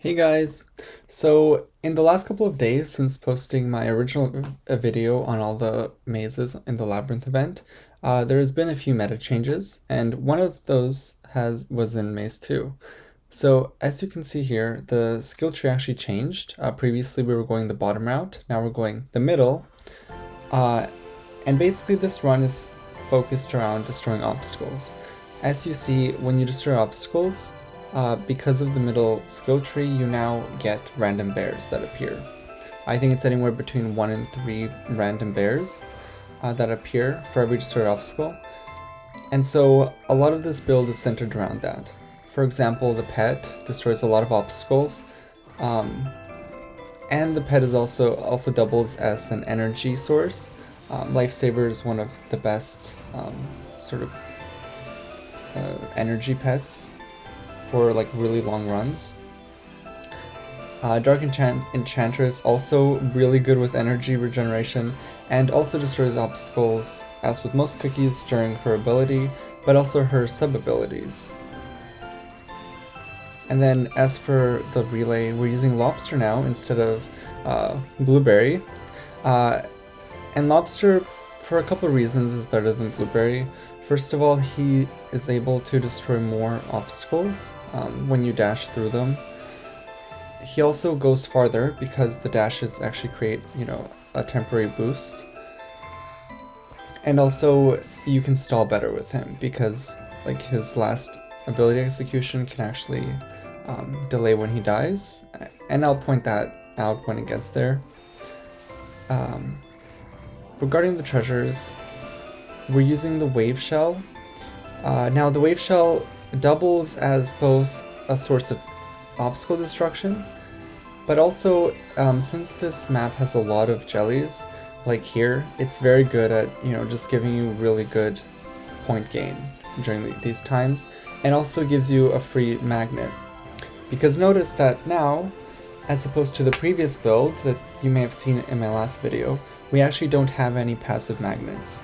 Hey guys! So in the last couple of days since posting my original video on all the mazes in the Labyrinth event, there has been a few meta changes, and one of those was in Maze 2. So as you can see here, the skill tree actually changed. Previously we were going the bottom route, now we're going the middle, uh, and basically this run is focused around destroying obstacles. As you see, when you destroy obstacles, because of the middle skill tree, you now get random bears that appear. I think it's anywhere between 1 and 3 random bears that appear for every destroyed obstacle. And so a lot of this build is centered around that. For example, the pet destroys a lot of obstacles, and the pet is also doubles as an energy source. Lifesaver is one of the best sort of energy pets for like really long runs. Dark Enchantress, also really good with energy regeneration, and also destroys obstacles, as with most cookies, during her ability, but also her sub-abilities. And then as for the relay, we're using Lobster now instead of Blueberry. And Lobster, for a couple of reasons, is better than Blueberry. First of all, he is able to destroy more obstacles when you dash through them. He also goes farther because the dashes actually create, a temporary boost. And also, you can stall better with him because, like, his last ability execution can actually delay when he dies. And I'll point that out when it gets there. Regarding the treasures, we're using the wave shell. Now the wave shell doubles as both a source of obstacle destruction, but also since this map has a lot of jellies, like here, it's very good at just giving you really good point gain during these times, and also gives you a free magnet. Because notice that now, as opposed to the previous build that you may have seen in my last video, we actually don't have any passive magnets.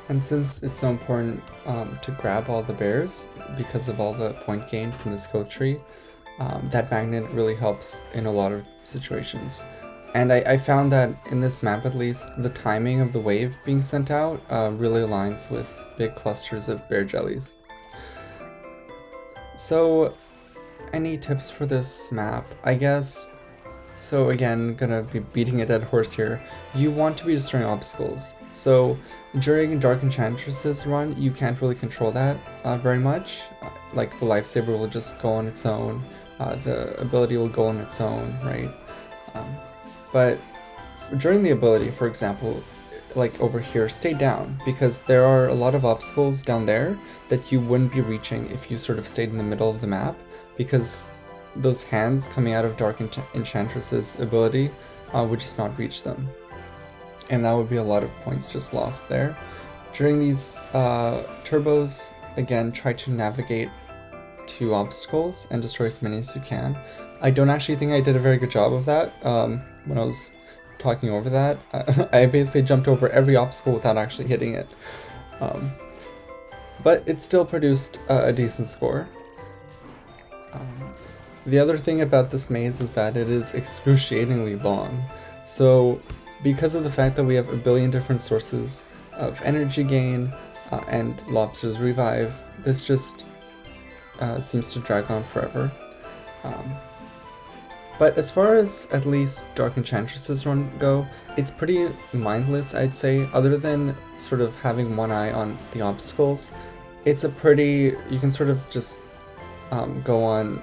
And since it's so important to grab all the bears because of all the point gain from the skill tree, that magnet really helps in a lot of situations. And I found that in this map at least, the timing of the wave being sent out really aligns with big clusters of Bear Jellies. So, any tips for this map? I guess, so again, gonna be beating a dead horse here. You want to be destroying obstacles. So during Dark Enchantress's run, you can't really control that very much. Like the lifesaver will just go on its own, the ability will go on its own, right? But during the ability, for example, like over here, stay down, because there are a lot of obstacles down there that you wouldn't be reaching if you sort of stayed in the middle of the map, because those hands coming out of Dark Enchantress's ability would just not reach them. And that would be a lot of points just lost there. During these turbos, again, try to navigate to obstacles and destroy as many as you can. I don't actually think I did a very good job of that when I was talking over that. I basically jumped over every obstacle without actually hitting it. But it still produced a decent score. The other thing about this maze is that it is excruciatingly long. So because of the fact that we have a billion different sources of energy gain and Lobster's revive, this just seems to drag on forever. But as far as at least Dark Enchantress's run go, it's pretty mindless, I'd say. Other than sort of having one eye on the obstacles, it's a pretty, you can sort of just go on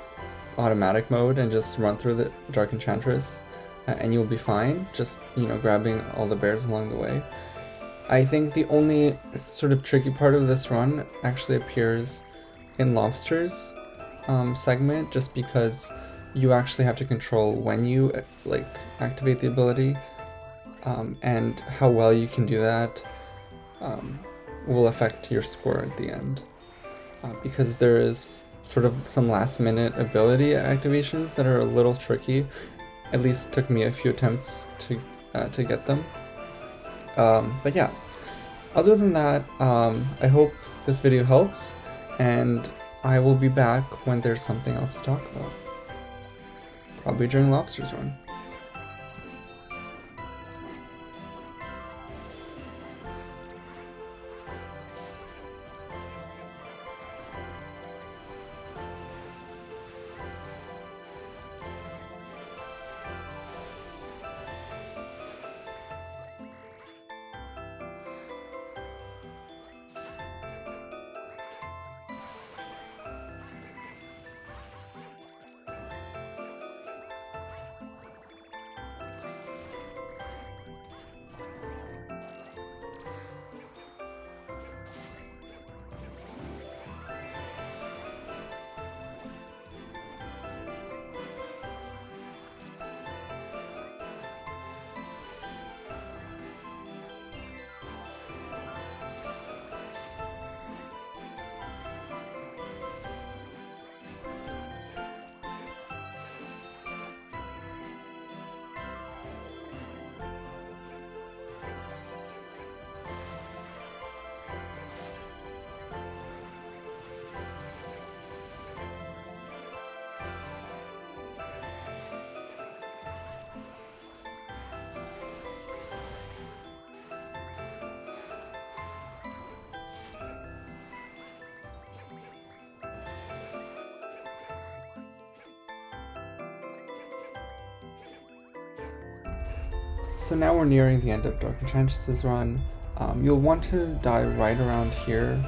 automatic mode and just run through the Dark Enchantress and you'll be fine, just grabbing all the bears along the way. I think the only sort of tricky part of this run actually appears in Lobster's segment, just because you actually have to control when you activate the ability, and how well you can do that will affect your score at the end, because there is sort of some last minute ability activations that are a little tricky. At least took me a few attempts to get them. But yeah, other than that, I hope this video helps, and I will be back when there's something else to talk about. probably during Lobster's run. So now we're nearing the end of Dark Enchantress's run. You'll want to die right around here.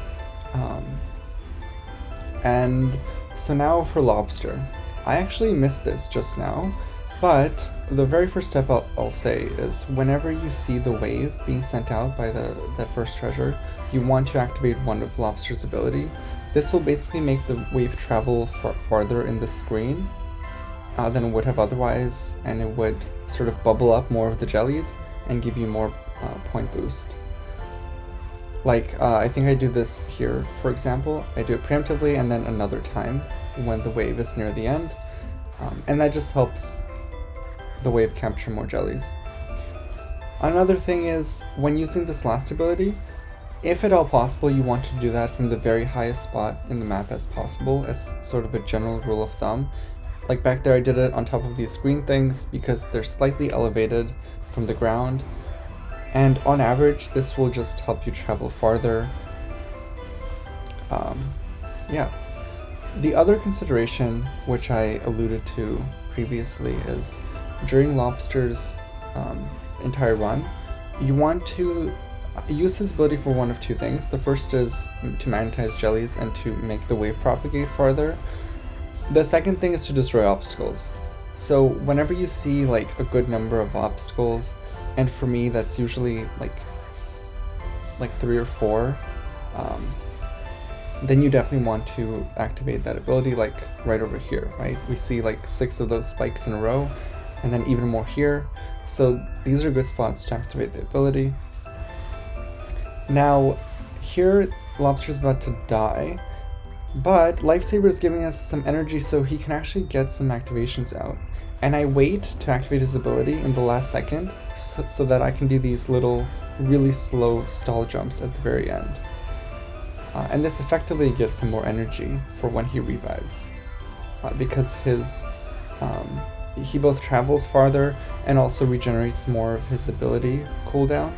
And so now for Lobster. I actually missed this just now, but the very first step I'll say is whenever you see the wave being sent out by that first treasure, you want to activate one of Lobster's ability. This will basically make the wave travel farther in the screen than it would have otherwise, and it would sort of bubble up more of the jellies and give you more point boost. Like, I think I do this here, for example. I do it preemptively and then another time when the wave is near the end, and that just helps the wave capture more jellies. Another thing is, when using this last ability, if at all possible, you want to do that from the very highest spot in the map as possible, as sort of a general rule of thumb. Like back there, I did it on top of these green things because they're slightly elevated from the ground, and on average this will just help you travel farther. Yeah. The other consideration, which I alluded to previously, is during Lobster's entire run, you want to use his ability for one of two things. The first is to magnetize jellies and to make the wave propagate farther. The second thing is to destroy obstacles. So whenever you see like a good number of obstacles, and for me that's usually like 3 or 4, then you definitely want to activate that ability, like right over here, right? We see like 6 of those spikes in a row, and then even more here. So these are good spots to activate the ability. Now here Lobster's about to die, but Lifesaver is giving us some energy so he can actually get some activations out. And I wait to activate his ability in the last second so that I can do these little really slow stall jumps at the very end. And this effectively gives him more energy for when he revives, because he both travels farther and also regenerates more of his ability cooldown.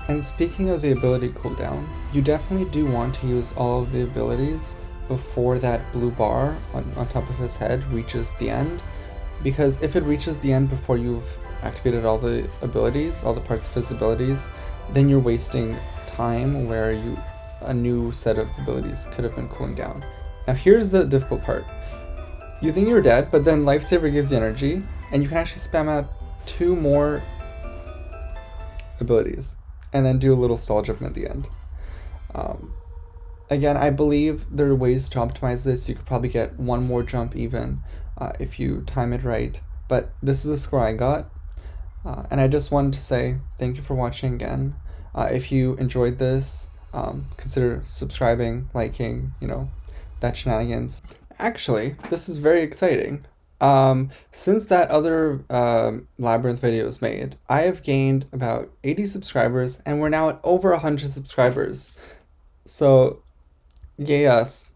And speaking of the ability cooldown, you definitely do want to use all of the abilities before that blue bar on top of his head reaches the end, because if it reaches the end before you've activated all the abilities, all the parts of his abilities, then you're wasting time where a new set of abilities could have been cooling down. Now here's the difficult part. You think you're dead, but then Lifesaver gives you energy, and you can actually spam out 2 more abilities, and then do a little stall jump at the end. Again, I believe there are ways to optimize this. You could probably get 1 more jump even if you time it right, but this is the score I got. And I just wanted to say thank you for watching again. If you enjoyed this, consider subscribing, liking, that shenanigans. Actually, this is very exciting. Since that other Labyrinth video was made, I have gained about 80 subscribers, and we're now at over 100 subscribers. So, yay us.